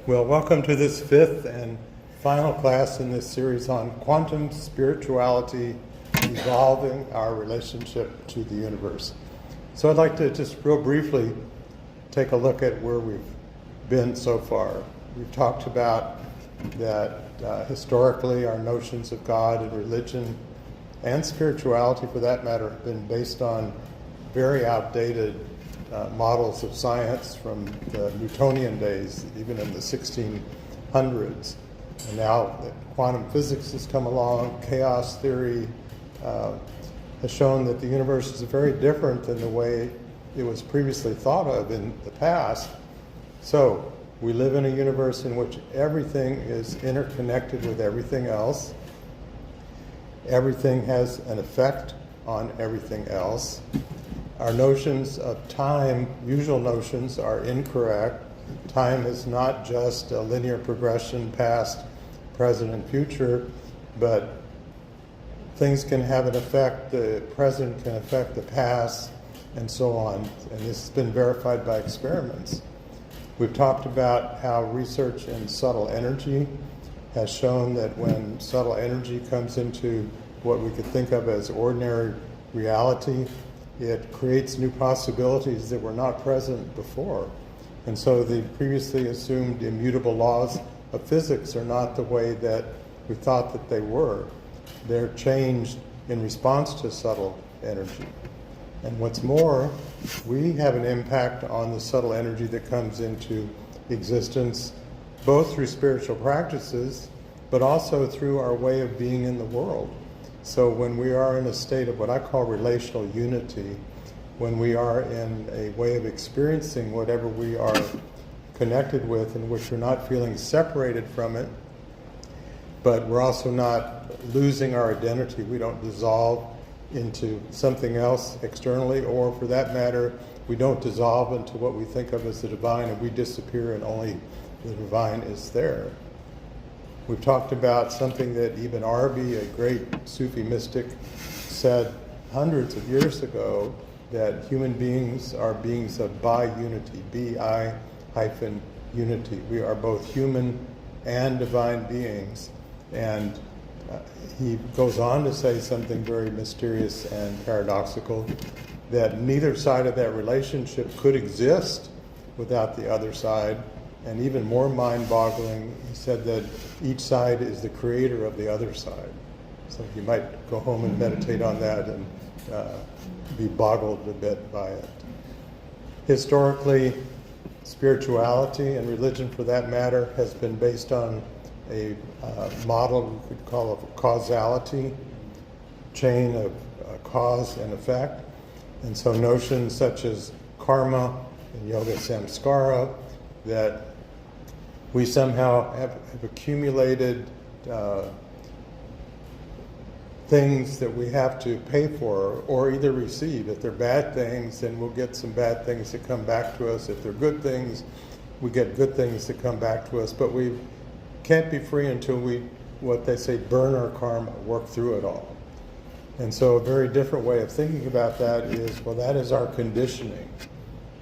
Well, welcome to this fifth and final class in this series on quantum spirituality, evolving our relationship to the universe. So I'd like to just real briefly take a look at where we've been so far. We've talked about that historically our notions of God and religion and spirituality, for that matter, have been based on very outdated models of science from the Newtonian days, even in the 1600s. And now that quantum physics has come along, chaos theory has shown that the universe is very different than the way it was previously thought of in the past. So we live in a universe in which everything is interconnected with everything else. Everything has an effect on everything else. Our notions of time, usual notions, are incorrect. Time is not just a linear progression past, present, and future, but things can have an effect. The present can affect the past, and so on. And this has been verified by experiments. We've talked about how research in subtle energy has shown that when subtle energy comes into what we could think of as ordinary reality, it creates new possibilities that were not present before. And so the previously assumed immutable laws of physics are not the way that we thought that they were. They're changed in response to subtle energy. And what's more, we have an impact on the subtle energy that comes into existence, both through spiritual practices, but also through our way of being in the world. So when we are in a state of what I call relational unity, when we are in a way of experiencing whatever we are connected with, in which we're not feeling separated from it, but we're also not losing our identity. We don't dissolve into something else externally, or for that matter, we don't dissolve into what we think of as the divine, and we disappear and only the divine is there. We've talked about something that Ibn Arabi, a great Sufi mystic, said hundreds of years ago, that human beings are beings of bi-unity, B-I-unity. We are both human and divine beings. And he goes on to say something very mysterious and paradoxical, that neither side of that relationship could exist without the other side. And even more mind-boggling, he said that each side is the creator of the other side. So you might go home and meditate on that and be boggled a bit by it. Historically, spirituality and religion, for that matter, has been based on a model we could call of causality, chain of cause and effect. And so notions such as karma and yoga samskara, that we somehow have accumulated things that we have to pay for or either receive. If they're bad things, then we'll get some bad things that come back to us. If they're good things, we get good things that come back to us. But we can't be free until we, what they say, burn our karma, work through it all. And so a very different way of thinking about that is, well, that is our conditioning.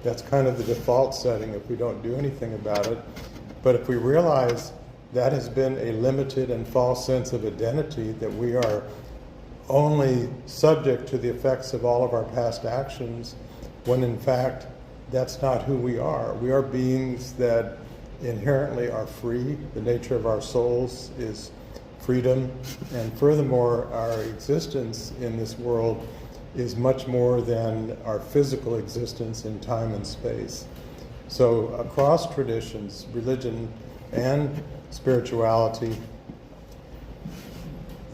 That's kind of the default setting if we don't do anything about it. But if we realize that has been a limited and false sense of identity, that we are only subject to the effects of all of our past actions, when in fact that's not who we are. We are beings that inherently are free. The nature of our souls is freedom. And furthermore, our existence in this world is much more than our physical existence in time and space. So across traditions, religion and spirituality,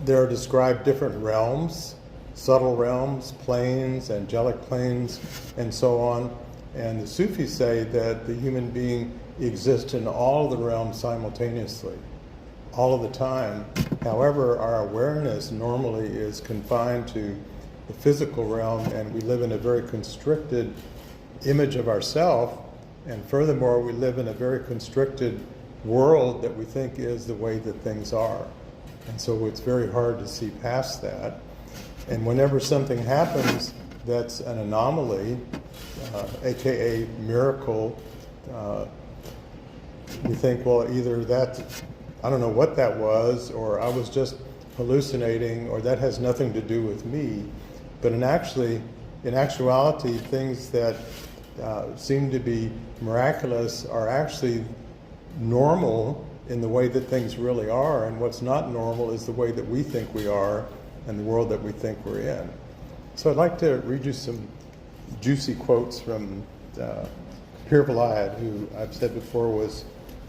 there are described different realms, subtle realms, planes, angelic planes, and so on. And the Sufis say that the human being exists in all the realms simultaneously, all of the time. However, our awareness normally is confined to the physical realm, and we live in a very constricted image of ourself. And furthermore, we live in a very constricted world that we think is the way that things are. And so it's very hard to see past that. And whenever something happens that's an anomaly, aka miracle, we think, well, either that, I don't know what that was, or I was just hallucinating, or that has nothing to do with me. But in actuality, things that seem to be miraculous are actually normal in the way that things really are, and what's not normal is the way that we think we are and the world that we think we're in. So I'd like to read you some juicy quotes from Pir Vilayat, who I've said before was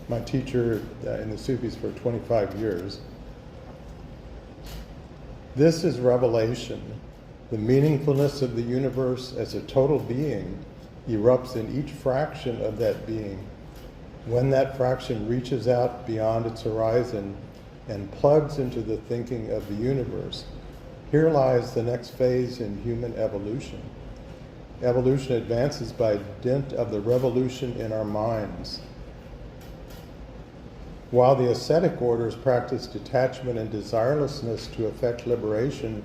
my teacher in the Sufis for 25 years. This is revelation. The meaningfulness of the universe as a total being erupts in each fraction of that being. When that fraction reaches out beyond its horizon and plugs into the thinking of the universe, here lies the next phase in human evolution. Evolution advances by dint of the revolution in our minds. While the ascetic orders practice detachment and desirelessness to effect liberation,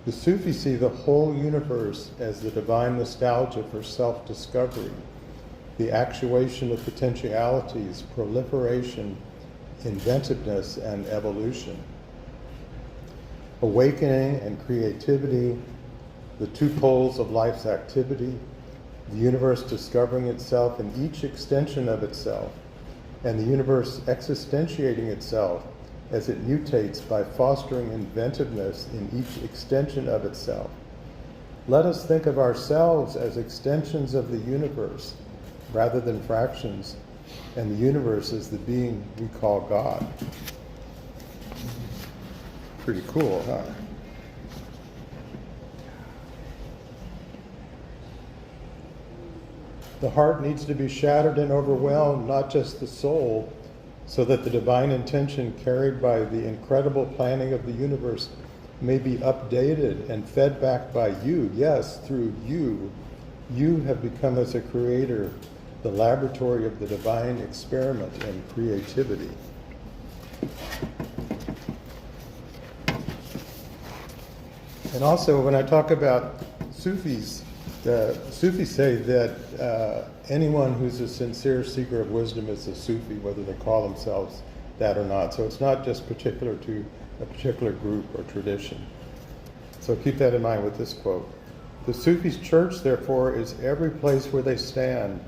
the Sufis see the whole universe as the divine nostalgia for self-discovery, the actuation of potentialities, proliferation, inventiveness, and evolution. Awakening and creativity, the two poles of life's activity, the universe discovering itself in each extension of itself, and the universe existentiating itself as it mutates by fostering inventiveness in each extension of itself. Let us think of ourselves as extensions of the universe rather than fractions, and the universe is the being we call God. Pretty cool, huh? The heart needs to be shattered and overwhelmed, not just the soul, so that the divine intention carried by the incredible planning of the universe may be updated and fed back by you. Yes, through you. You have become, as a creator, the laboratory of the divine experiment and creativity. And also, when I talk about Sufis, the Sufis say that anyone who's a sincere seeker of wisdom is a Sufi, whether they call themselves that or not. So it's not just particular to a particular group or tradition. So keep that in mind with this quote. The Sufis' church, therefore, is every place where they stand.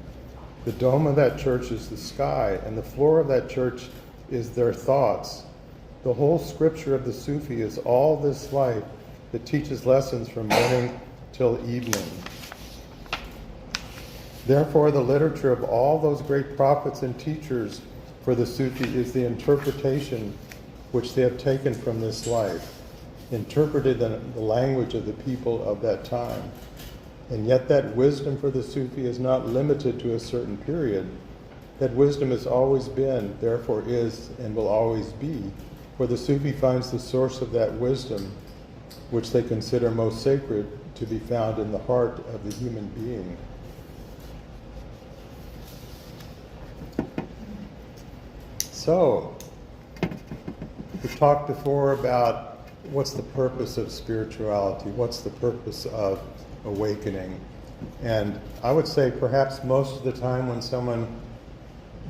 The dome of that church is the sky, and the floor of that church is their thoughts. The whole scripture of the Sufi is all this life that teaches lessons from morning till evening. Therefore, the literature of all those great prophets and teachers for the Sufi is the interpretation which they have taken from this life, interpreted in the language of the people of that time. And yet that wisdom for the Sufi is not limited to a certain period. That wisdom has always been, therefore is, and will always be, for the Sufi finds the source of that wisdom, which they consider most sacred, to be found in the heart of the human being. So, we've talked before about what's the purpose of spirituality, what's the purpose of awakening. And I would say perhaps most of the time when someone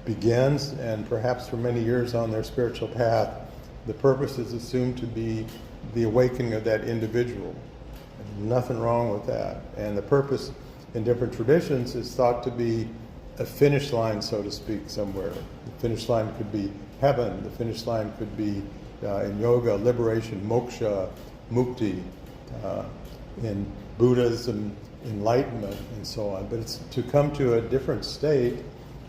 begins, and perhaps for many years on their spiritual path, the purpose is assumed to be the awakening of that individual. There's nothing wrong with that. And the purpose in different traditions is thought to be a finish line, so to speak, somewhere. The finish line could be heaven. The finish line could be, in yoga, liberation, moksha, mukti. In Buddhism, enlightenment, and so on. But it's to come to a different state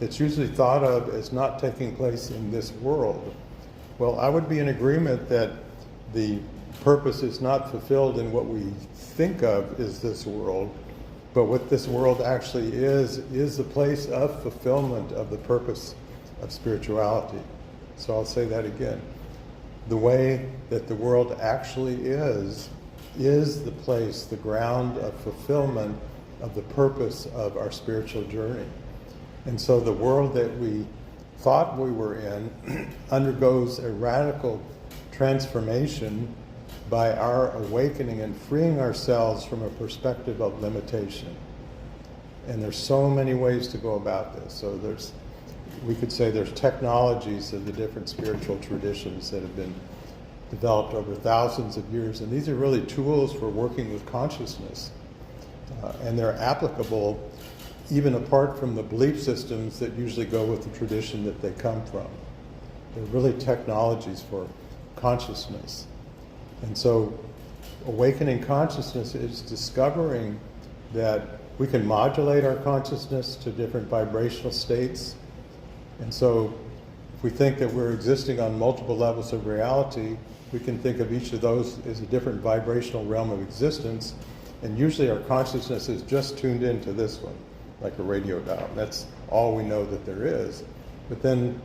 that's usually thought of as not taking place in this world. Well, I would be in agreement that the purpose is not fulfilled in what we think of as this world, but what this world actually is the place of fulfillment of the purpose of spirituality. So I'll say that again. The way that the world actually is the place, the ground of fulfillment of the purpose of our spiritual journey. And so the world that we thought we were in undergoes a radical transformation by our awakening and freeing ourselves from a perspective of limitation. And there's so many ways to go about this. So there's we could say there's technologies of the different spiritual traditions that have been developed over thousands of years, and these are really tools for working with consciousness, and they're applicable even apart from the belief systems that usually go with the tradition that they come from. They're really technologies for consciousness. And so awakening consciousness is discovering that we can modulate our consciousness to different vibrational states. And so if we think that we're existing on multiple levels of reality, we can think of each of those as a different vibrational realm of existence. And usually our consciousness is just tuned into this one, like a radio dial. That's all we know that there is. But then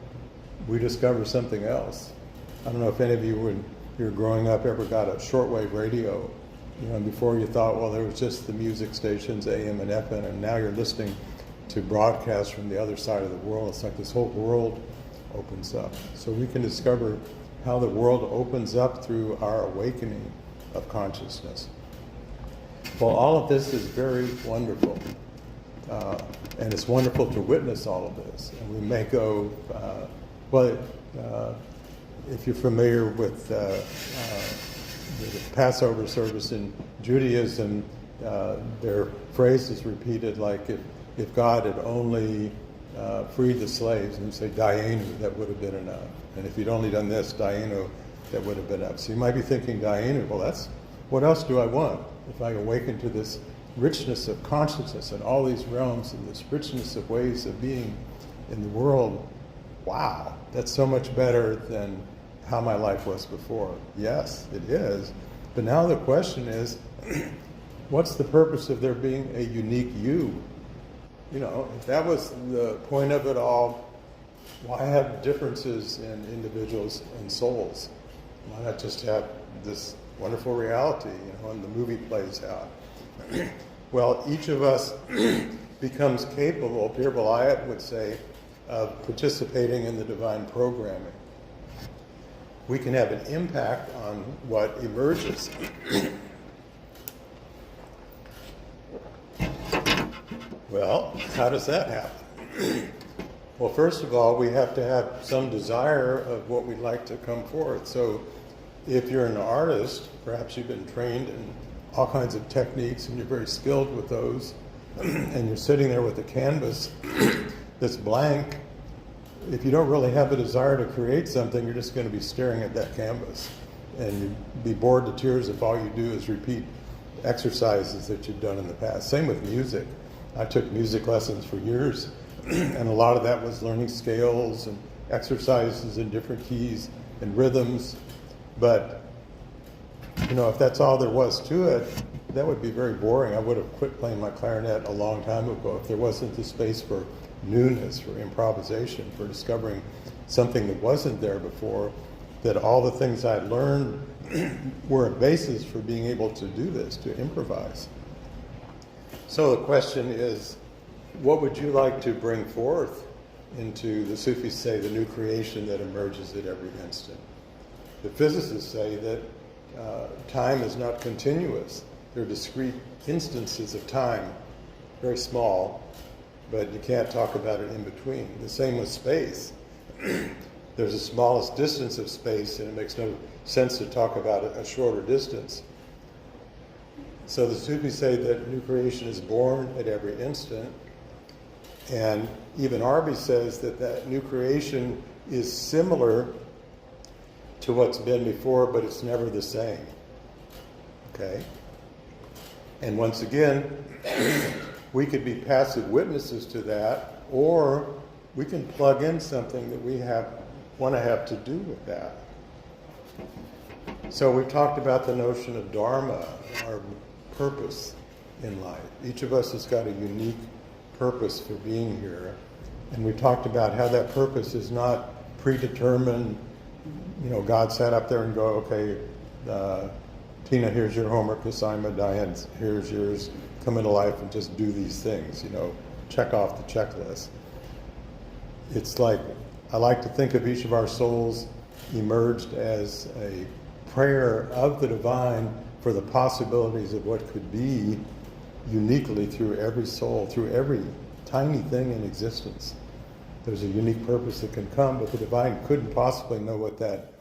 we discover something else. I don't know if any of you, when you were growing up, ever got a shortwave radio. And before you thought, well, there was just the music stations, AM and FM, and now you're listening to broadcasts from the other side of the world. It's like this whole world opens up. So we can discover how the world opens up through our awakening of consciousness. Well, all of this is very wonderful. And it's wonderful to witness all of this. And we may go, if you're familiar with the Passover service in Judaism, their phrase is repeated like, if God had only freed the slaves, and you say, Dayenu, that would have been enough. And if you'd only done this, Dayenu, that would have been enough. So you might be thinking, Dayenu, well, what else do I want? If I awaken to this richness of consciousness and all these realms and this richness of ways of being in the world, wow, that's so much better than how my life was before. Yes, it is. But now the question is, what's the purpose of there being a unique you? If that was the point of it all, why have differences in individuals and souls? Why not just have this wonderful reality, and the movie plays out? Well, each of us becomes capable, Pir Vilayat would say, of participating in the divine programming. We can have an impact on what emerges. Well, how does that happen? Well, first of all, we have to have some desire of what we'd like to come forth. So if you're an artist, perhaps you've been trained in all kinds of techniques and you're very skilled with those, and you're sitting there with a canvas that's blank. If you don't really have a desire to create something, you're just going to be staring at that canvas. And you'd be bored to tears if all you do is repeat exercises that you've done in the past. Same with music. I took music lessons for years, and a lot of that was learning scales and exercises in different keys and rhythms. But, if that's all there was to it, that would be very boring. I would have quit playing my clarinet a long time ago if there wasn't the space for newness, for improvisation, for discovering something that wasn't there before, that all the things I'd learned were a basis for being able to do this, to improvise. So the question is, what would you like to bring forth into, the Sufis say, the new creation that emerges at every instant? The physicists say that time is not continuous. There are discrete instances of time, very small, but you can't talk about it in between. The same with space. There's the smallest distance of space, and it makes no sense to talk about a shorter distance. So the Sufis say that new creation is born at every instant, and even Arby says that new creation is similar to what's been before, but it's never the same. Okay? And once again, we could be passive witnesses to that, or we can plug in something that we want to have to do with that. So we've talked about the notion of dharma, our purpose in life. Each of us has got a unique purpose for being here. And we talked about how that purpose is not predetermined. God sat up there and go, okay, Tina, here's your homework assignment. Diane, here's yours. Come into life and just do these things, check off the checklist. It's like, I like to think of each of our souls emerged as a prayer of the divine for the possibilities of what could be uniquely through every soul, through every tiny thing in existence. there's a unique purpose that can come, but the divine couldn't possibly know what that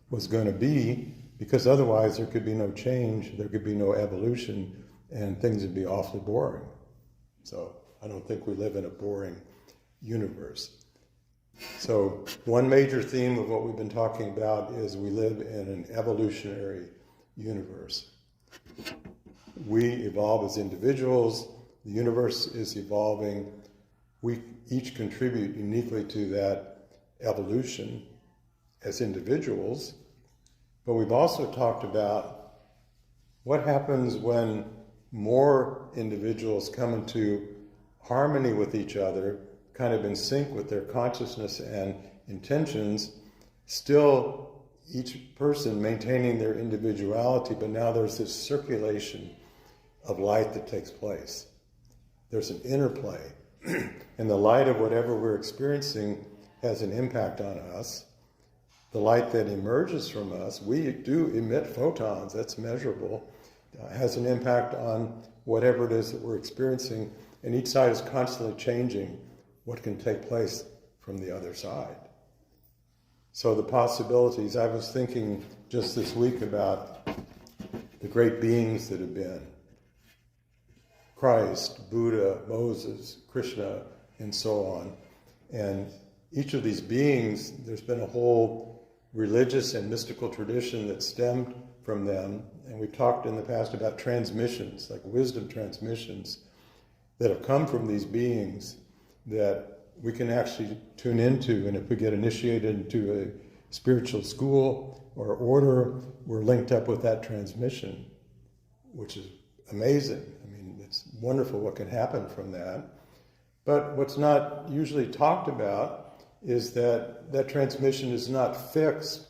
was going to be, because otherwise there could be no change, there could be no evolution, and things would be awfully boring. So I don't think we live in a boring universe. So one major theme of what we've been talking about is we live in an evolutionary universe. We evolve as individuals, the universe is evolving, we each contribute uniquely to that evolution as individuals, but we've also talked about what happens when more individuals come into harmony with each other, kind of in sync with their consciousness and intentions, still each person maintaining their individuality, but now there's this circulation of light that takes place. There's an interplay, and the light of whatever we're experiencing has an impact on us. The light that emerges from us, we do emit photons, that's measurable, has an impact on whatever it is that we're experiencing, and each side is constantly changing what can take place from the other side. So the possibilities, I was thinking just this week about the great beings that have been. Christ, Buddha, Moses, Krishna, and so on. And each of these beings, there's been a whole religious and mystical tradition that stemmed from them. And we've talked in the past about transmissions, like wisdom transmissions, that have come from these beings that we can actually tune into. And if we get initiated into a spiritual school or order, we're linked up with that transmission, which is amazing. I mean, it's wonderful what can happen from that. But what's not usually talked about is that that transmission is not fixed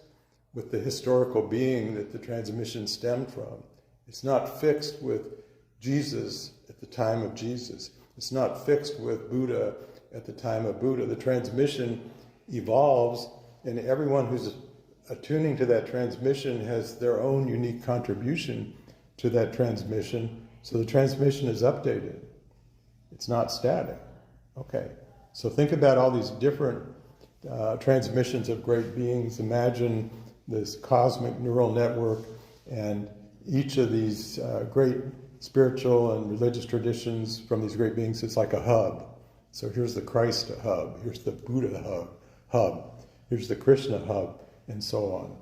with the historical being that the transmission stemmed from. It's not fixed with Jesus at the time of Jesus. It's not fixed with Buddha at the time of Buddha. The transmission evolves, and everyone who's attuning to that transmission has their own unique contribution to that transmission. So the transmission is updated. It's not static. Okay, so think about all these different transmissions of great beings. Imagine this cosmic neural network, and each of these great spiritual and religious traditions from these great beings, it's like a hub. So here's the Christ hub, here's the Buddha hub, here's the Krishna hub, and so on.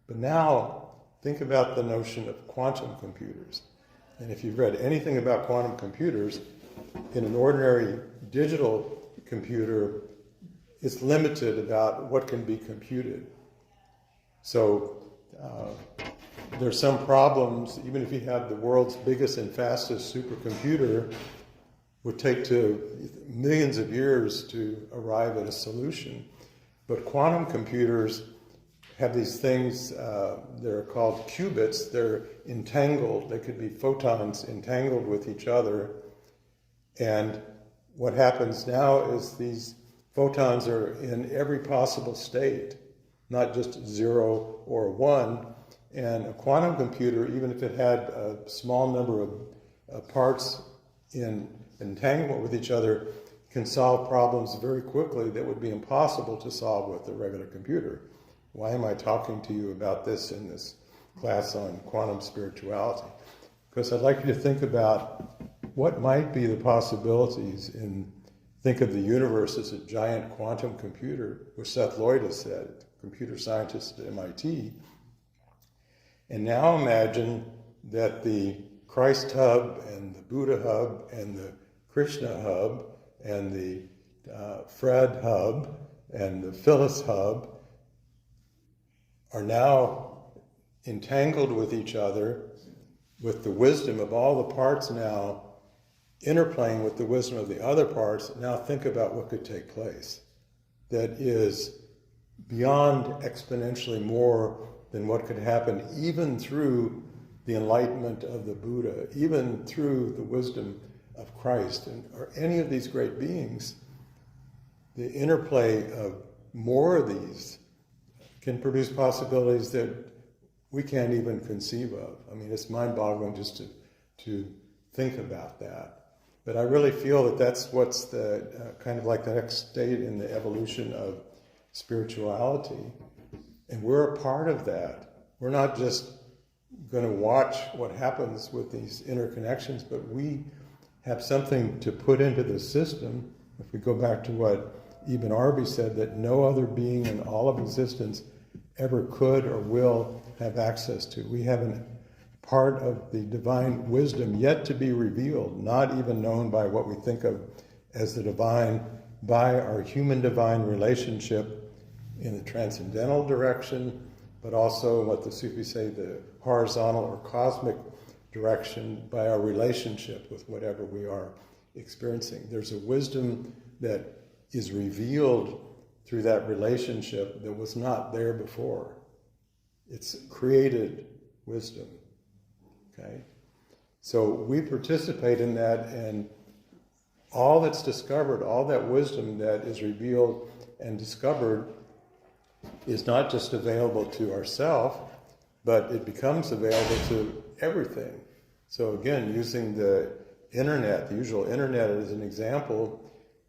But now, think about the notion of quantum computers. And if you've read anything about quantum computers, in an ordinary digital computer, it's limited about what can be computed. So there's some problems, even if you have the world's biggest and fastest supercomputer, would take to millions of years to arrive at a solution. But quantum computers have these things, they're called qubits, they're entangled, they could be photons entangled with each other. And what happens now is these photons are in every possible state, not just 0 or 1. And a quantum computer, even if it had a small number of parts in entanglement with each other, can solve problems very quickly that would be impossible to solve with a regular computer. Why am I talking to you about this in this class on quantum spirituality? Because I'd like you to think about what might be the possibilities in, think of the universe as a giant quantum computer, which Seth Lloyd has said, computer scientist at MIT. And now imagine that the Christ hub and the Buddha hub and the Krishna hub and the Fred hub and the Phyllis hub are now entangled with each other, with the wisdom of all the parts now interplaying with the wisdom of the other parts. Now think about what could take place that is beyond exponentially more than what could happen even through the enlightenment of the Buddha, even through the wisdom of Christ, or any of these great beings. The interplay of more of these can produce possibilities that we can't even conceive of. I mean, it's mind-boggling just to think about that. But I really feel that that's what's the kind of like the next state in the evolution of spirituality. And we're a part of that. We're not just going to watch what happens with these interconnections, but we have something to put into the system. If we go back to what Ibn Arabi said, that no other being in all of existence ever could or will have access to. We have a part of the divine wisdom yet to be revealed, not even known by what we think of as the divine, by our human-divine relationship in the transcendental direction, but also what the Sufis say, the horizontal or cosmic direction, by our relationship with whatever we are experiencing. There's a wisdom that is revealed through that relationship that was not there before. It's created wisdom. Okay? So we participate in that, and all that's discovered, all that wisdom that is revealed and discovered is not just available to ourselves, but it becomes available to everything. So again, using the internet, the usual internet as an example,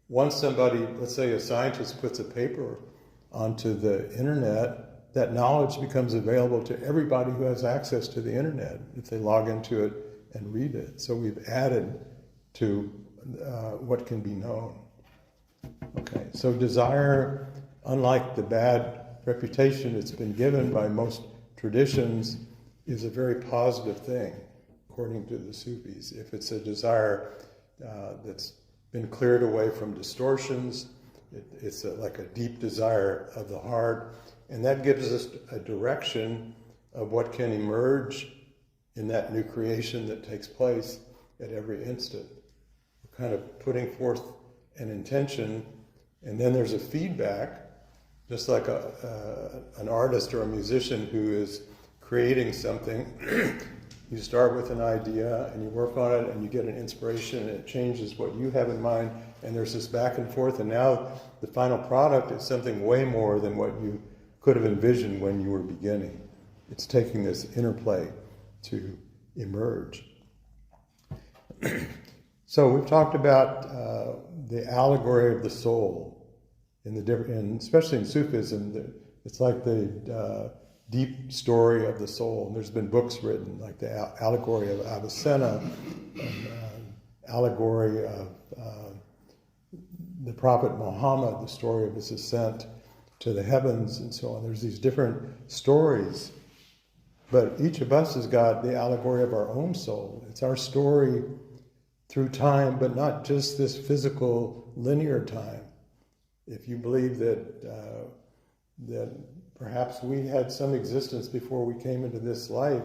once somebody, let's say a scientist puts a paper onto the internet, that knowledge becomes available to everybody who has access to the internet if they log into it and read it. So we've added to what can be known. Okay, so desire, unlike the bad reputation it's been given by most traditions, is a very positive thing, according to the Sufis. If it's a desire that's been cleared away from distortions, it's like a deep desire of the heart, and that gives us a direction of what can emerge in that new creation that takes place at every instant. We're kind of putting forth an intention, and then there's a feedback, just like an artist or a musician who is creating something. You start with an idea and you work on it and you get an inspiration and it changes what you have in mind, and there's this back and forth, and now the final product is something way more than what you could have envisioned when you were beginning. It's taking this interplay to emerge. So we've talked about the allegory of the soul, especially in Sufism. It's like the deep story of the soul. And there's been books written, like the allegory of Avicenna, and allegory of the Prophet Muhammad, the story of his ascent to the heavens, and so on. There's these different stories, but each of us has got the allegory of our own soul. It's our story through time, but not just this physical linear time. If you believe that perhaps we had some existence before we came into this life,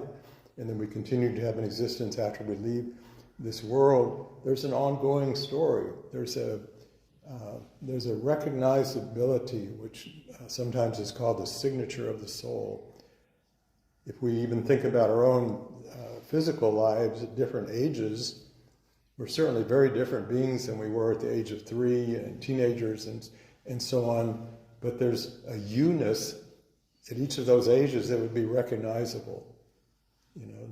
and then we continue to have an existence after we leave this world, there's an ongoing story. There's a recognizability, which sometimes is called the signature of the soul. If we even think about our own physical lives at different ages, we're certainly very different beings than we were at the age of 3 and teenagers and so on. But there's a you-ness at each of those ages that would be recognizable.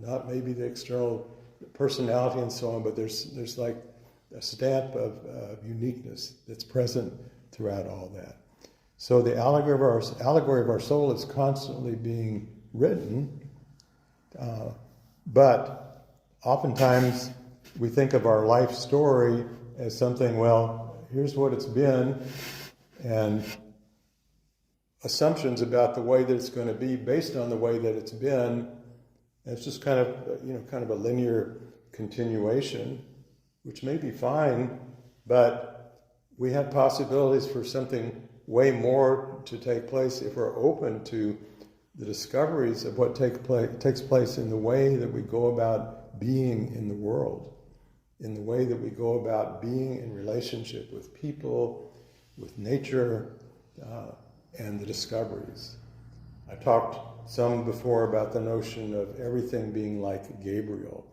Not maybe the external personality and so on, but there's like a stamp of uniqueness that's present throughout all that. So the allegory of our soul is constantly being written, but oftentimes we think of our life story as something, well, here's what it's been, and assumptions about the way that it's going to be based on the way that it's been. And it's just kind of a linear continuation, which may be fine, but we have possibilities for something way more to take place if we're open to the discoveries of what takes place in the way that we go about being in the world, in the way that we go about being in relationship with people, with nature, and the discoveries. I talked some before about the notion of everything being like Gabriel.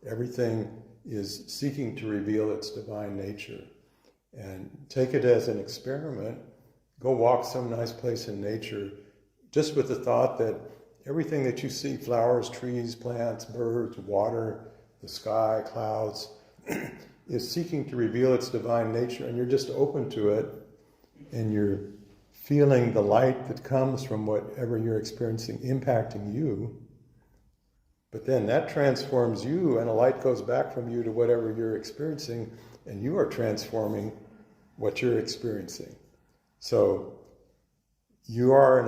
Everything is seeking to reveal its divine nature. And take it as an experiment. Go walk some nice place in nature, just with the thought that everything that you see, flowers, trees, plants, birds, water, the sky, clouds, is seeking to reveal its divine nature, and you're just open to it, and you're feeling the light that comes from whatever you're experiencing impacting you, but then that transforms you, and a light goes back from you to whatever you're experiencing, and you are transforming what you're experiencing. So you are,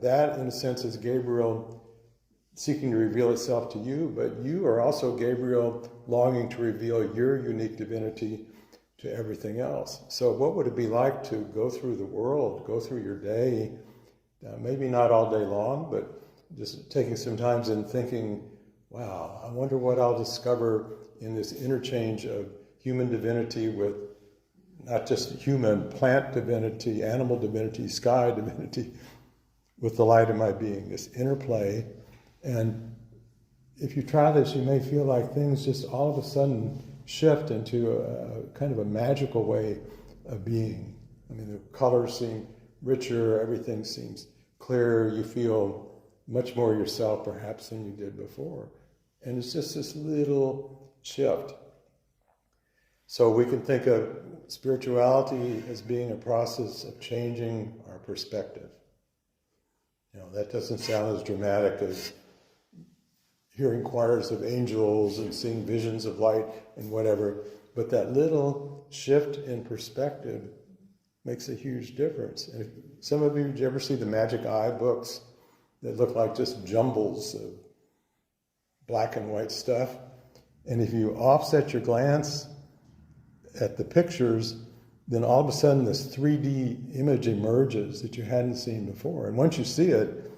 that in a sense is Gabriel seeking to reveal itself to you, but you are also Gabriel longing to reveal your unique divinity to everything else. So what would it be like to go through the world, go through your day, maybe not all day long, but just taking some time and thinking, wow, I wonder what I'll discover in this interchange of human divinity with not just human, plant divinity, animal divinity, sky divinity, with the light of my being, this interplay. And if you try this, you may feel like things just all of a sudden shift into a kind of a magical way of being. I mean, the colors seem richer, everything seems clearer, you feel much more yourself perhaps than you did before. And it's just this little shift. So we can think of spirituality as being a process of changing our perspective. You know, that doesn't sound as dramatic as hearing choirs of angels and seeing visions of light and whatever, but that little shift in perspective makes a huge difference. And if some of you, did you ever see the Magic Eye books that look like just jumbles of black and white stuff? And if you offset your glance at the pictures, then all of a sudden this 3D image emerges that you hadn't seen before. And once you see it,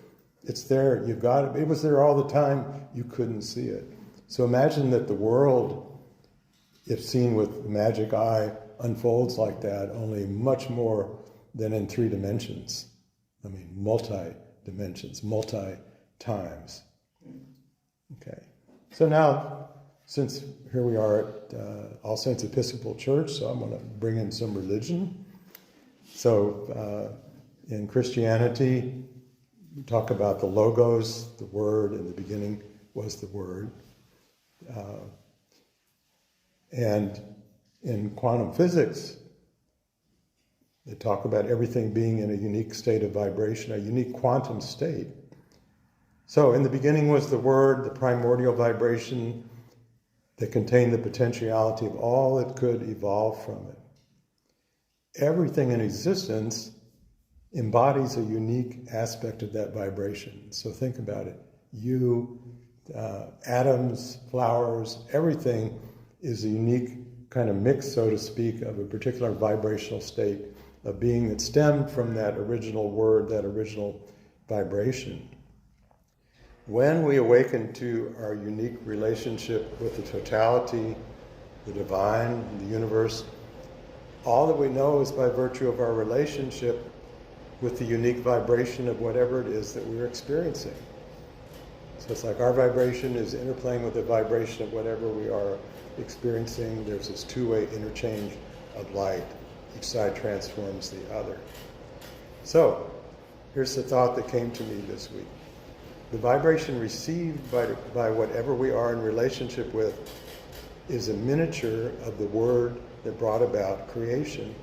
it's there, you've got it. It was there all the time, you couldn't see it. So imagine that the world, if seen with the magic eye, unfolds like that, only much more than in 3 dimensions. I mean, multi-dimensions, multi-times. Okay. So now, since here we are at All Saints Episcopal Church, so I'm going to bring in some religion. So in Christianity, we talk about the logos, the word. In the beginning was the word. And in quantum physics, they talk about everything being in a unique state of vibration, a unique quantum state. So in the beginning was the word, the primordial vibration that contained the potentiality of all that could evolve from it. Everything in existence embodies a unique aspect of that vibration. So think about it. You, atoms, flowers, everything is a unique kind of mix, so to speak, of a particular vibrational state of being that stemmed from that original word, that original vibration. When we awaken to our unique relationship with the totality, the divine, the universe, all that we know is by virtue of our relationship with the unique vibration of whatever it is that we're experiencing. So it's like our vibration is interplaying with the vibration of whatever we are experiencing. There's this two-way interchange of light. Each side transforms the other. So, here's the thought that came to me this week. The vibration received by whatever we are in relationship with is a miniature of the word that brought about creation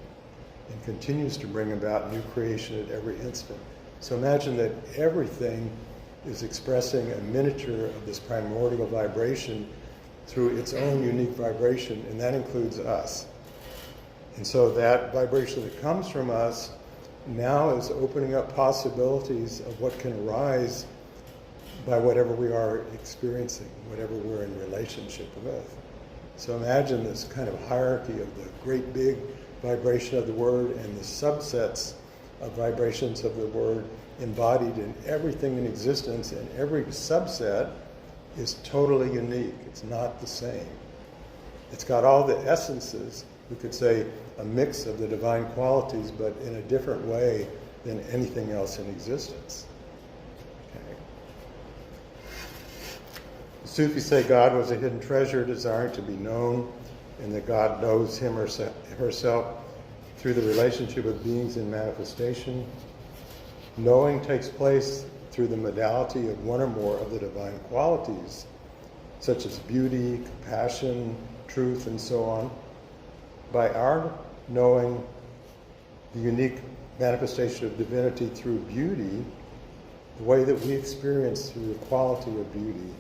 and continues to bring about new creation at every instant. So imagine that everything is expressing a miniature of this primordial vibration through its own unique vibration, and that includes us. And so that vibration that comes from us now is opening up possibilities of what can arise by whatever we are experiencing, whatever we're in relationship with. So imagine this kind of hierarchy of the great big vibration of the word and the subsets of vibrations of the word embodied in everything in existence, and every subset is totally unique. It's not the same. It's got all the essences, we could say a mix of the divine qualities, but in a different way than anything else in existence. Okay. The Sufis say God was a hidden treasure desiring to be known, and that God knows him or herself through the relationship of beings in manifestation. Knowing takes place through the modality of one or more of the divine qualities, such as beauty, compassion, truth, and so on. by our knowing the unique manifestation of divinity through beauty, the way that we experience through the quality of beauty.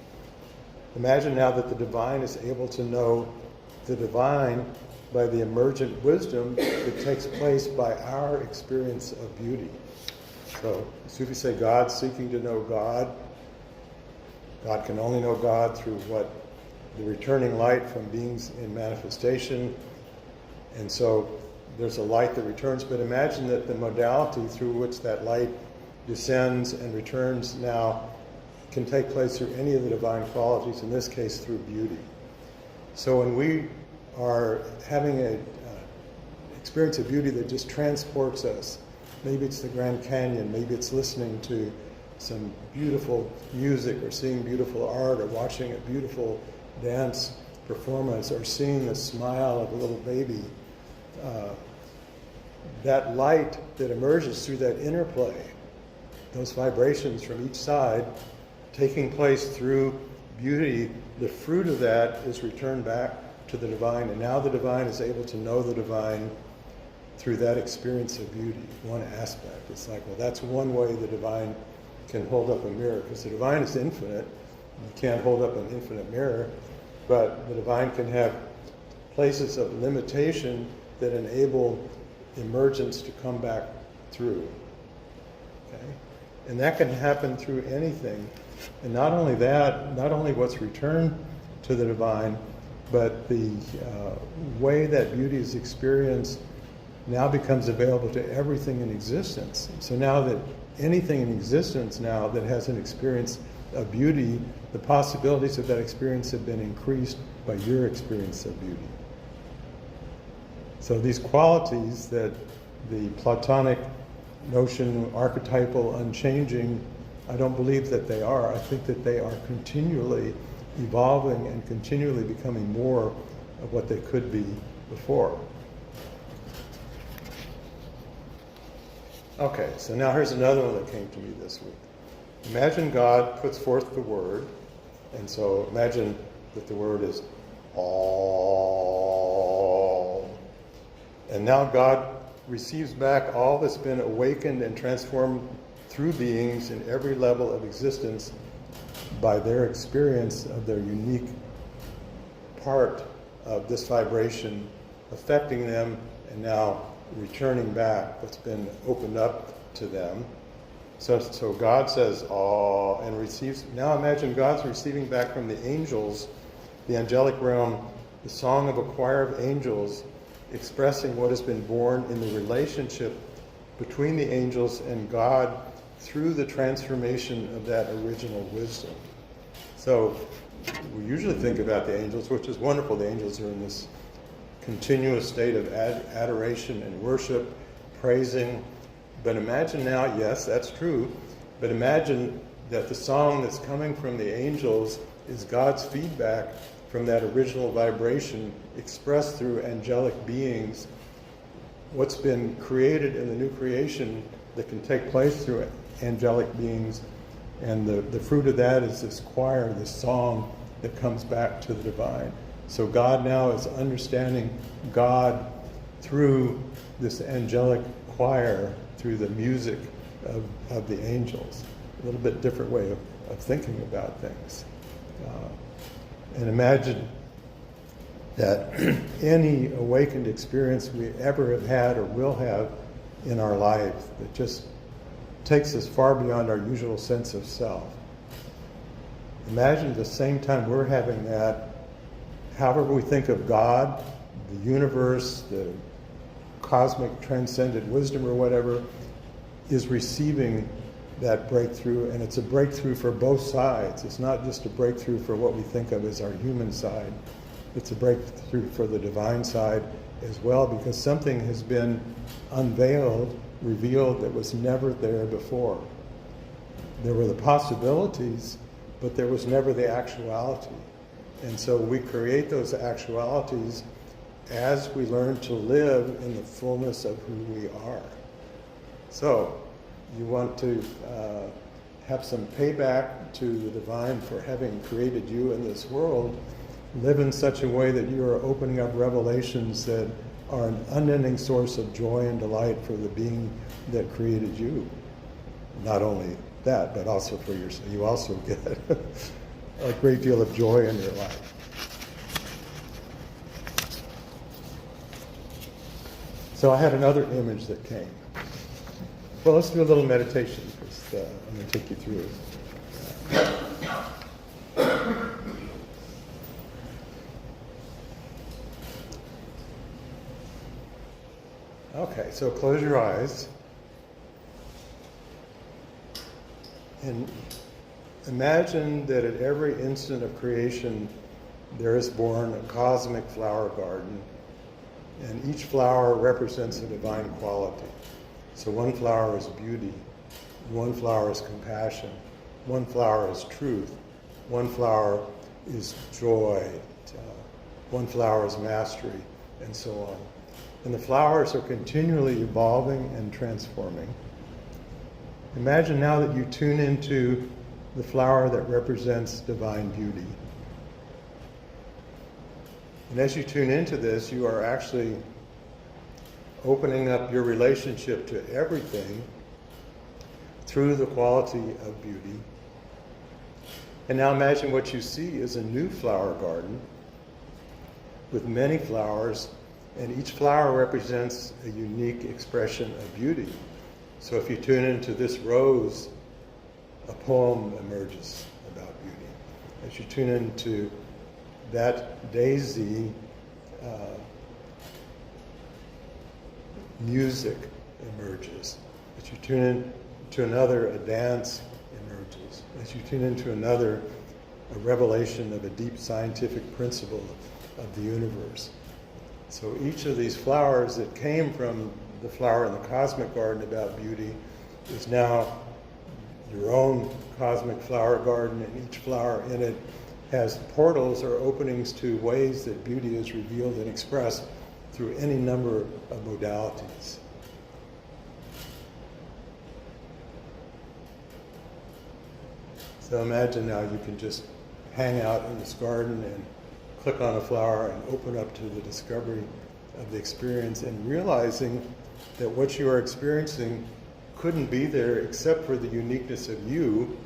Imagine now that the divine is able to know the divine by the emergent wisdom that takes place by our experience of beauty. So, Sufis say God seeking to know God. God can only know God through what the returning light from beings in manifestation. And so there's a light that returns, but imagine that the modality through which that light descends and returns now can take place through any of the divine qualities, in this case through beauty. So when we are having an experience of beauty that just transports us, maybe it's the Grand Canyon, maybe it's listening to some beautiful music or seeing beautiful art or watching a beautiful dance performance or seeing the smile of a little baby, that light that emerges through that interplay, those vibrations from each side taking place through beauty, the fruit of that is returned back to the divine, and now the divine is able to know the divine through that experience of beauty, one aspect. It's like, well, that's one way the divine can hold up a mirror, because the divine is infinite. You can't hold up an infinite mirror, but the divine can have places of limitation that enable emergence to come back through. Okay? And that can happen through anything. And not only that, not only what's returned to the divine, but the way that beauty is experienced now becomes available to everything in existence. So now that anything in existence now that has an experience of beauty, the possibilities of that experience have been increased by your experience of beauty. So these qualities that the Platonic notion, archetypal, unchanging, I don't believe that they are. I think that they are continually evolving and continually becoming more of what they could be before. Okay, so now here's another one that came to me this week. Imagine God puts forth the word, and so imagine that the word is all. And now God receives back all that's been awakened and transformed through beings in every level of existence by their experience of their unique part of this vibration affecting them and now returning back what's been opened up to them. So God says, "Oh," and receives. Now imagine God's receiving back from the angels, the angelic realm, the song of a choir of angels expressing what has been born in the relationship between the angels and God through the transformation of that original wisdom. So we usually think about the angels, which is wonderful. The angels are in this continuous state of adoration and worship, praising. But imagine now, yes, that's true, but imagine that the song that's coming from the angels is God's feedback from that original vibration expressed through angelic beings. What's been created in the new creation that can take place through angelic beings, and the fruit of that is this choir, this song that comes back to the divine. So God now is understanding God through this angelic choir, through the music of the angels. A little bit different way of thinking about things. And imagine that any awakened experience we ever have had or will have in our life that just takes us far beyond our usual sense of self. Imagine at the same time we're having that, however we think of God, the universe, the cosmic transcendent wisdom or whatever, is receiving that breakthrough, and it's a breakthrough for both sides. It's not just a breakthrough for what we think of as our human side. It's a breakthrough for the divine side as well, because something has been unveiled, revealed that was never there before. There were the possibilities, but there was never the actuality. And so we create those actualities as we learn to live in the fullness of who we are. So you want to have some payback to the divine for having created you in this world. Live in such a way that you are opening up revelations that are an unending source of joy and delight for the being that created you. Not only that, but also for yourself. You also get a great deal of joy in your life. So I had another image that came. Well, let's do a little meditation, because I'm going to take you through it. Okay, so close your eyes and imagine that at every instant of creation there is born a cosmic flower garden, and each flower represents a divine quality. So one flower is beauty, one flower is compassion, one flower is truth, one flower is joy, one flower is mastery, and so on. And the flowers are continually evolving and transforming. Imagine now that you tune into the flower that represents divine beauty. And as you tune into this, you are actually opening up your relationship to everything through the quality of beauty. And now imagine what you see is a new flower garden with many flowers, and each flower represents a unique expression of beauty. So if you tune into this rose, a poem emerges about beauty. As you tune into that daisy, music emerges. As you tune into another, a dance emerges. As you tune into another, a revelation of a deep scientific principle of the universe. So each of these flowers that came from the flower in the cosmic garden about beauty is now your own cosmic flower garden, and each flower in it has portals or openings to ways that beauty is revealed and expressed through any number of modalities. So imagine now you can just hang out in this garden and click on a flower and open up to the discovery of the experience, and realizing that what you are experiencing couldn't be there except for the uniqueness of you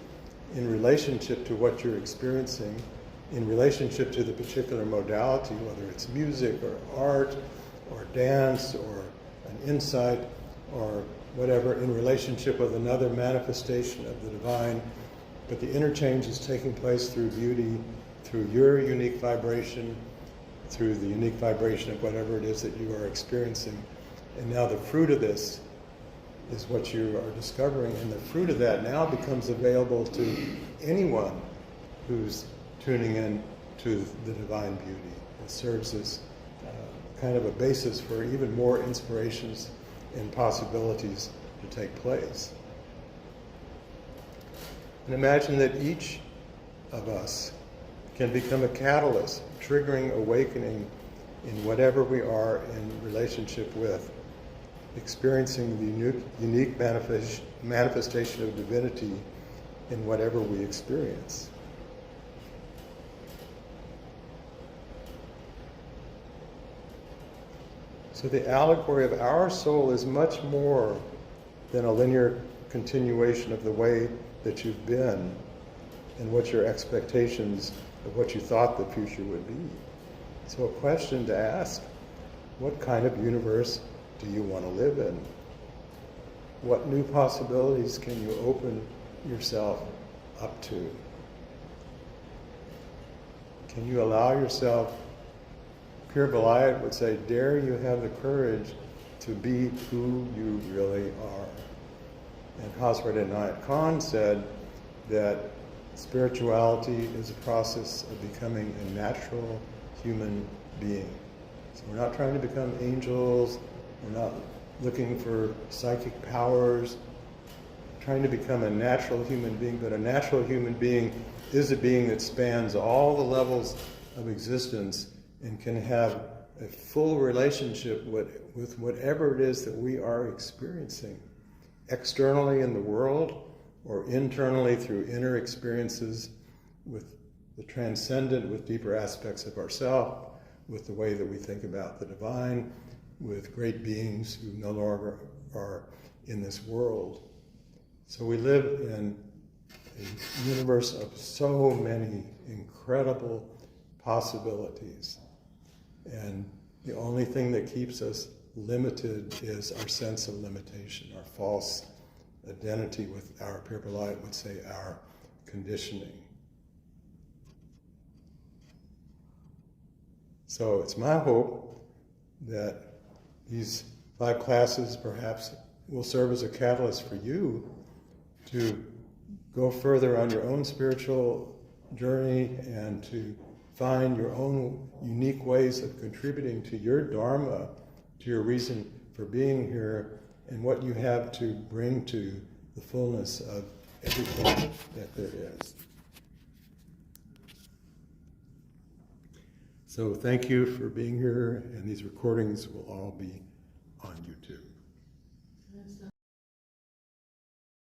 in relationship to what you're experiencing, in relationship to the particular modality, whether it's music or art or dance or an insight or whatever, in relationship with another manifestation of the divine. But the interchange is taking place through beauty, through your unique vibration, through the unique vibration of whatever it is that you are experiencing. And now the fruit of this is what you are discovering, and the fruit of that now becomes available to anyone who's tuning in to the divine beauty. It serves as kind of a basis for even more inspirations and possibilities to take place. And imagine that each of us can become a catalyst, triggering awakening in whatever we are in relationship with, experiencing the unique manifestation of divinity in whatever we experience. So the allegory of our soul is much more than a linear continuation of the way that you've been and what your expectations of what you thought the future would be. So a question to ask: what kind of universe do you want to live in? What new possibilities can you open yourself up to? Can you allow yourself, Pir Vilayat would say, dare you have the courage to be who you really are? And Pir Vilayat Inayat Khan said that spirituality is a process of becoming a natural human being. So we're not trying to become angels, we're not looking for psychic powers, we're trying to become a natural human being, but a natural human being is a being that spans all the levels of existence and can have a full relationship with whatever it is that we are experiencing, externally in the world or internally through inner experiences with the transcendent, with deeper aspects of ourself, with the way that we think about the divine, with great beings who no longer are in this world. So we live in a universe of so many incredible possibilities. And the only thing that keeps us limited is our sense of limitation, our false identity with our, Pir Vilayat would say, our conditioning. So it's my hope that these 5 classes perhaps will serve as a catalyst for you to go further on your own spiritual journey and to find your own unique ways of contributing to your dharma, to your reason for being here, and what you have to bring to the fullness of everything that there is. So thank you for being here, and these recordings will all be on YouTube.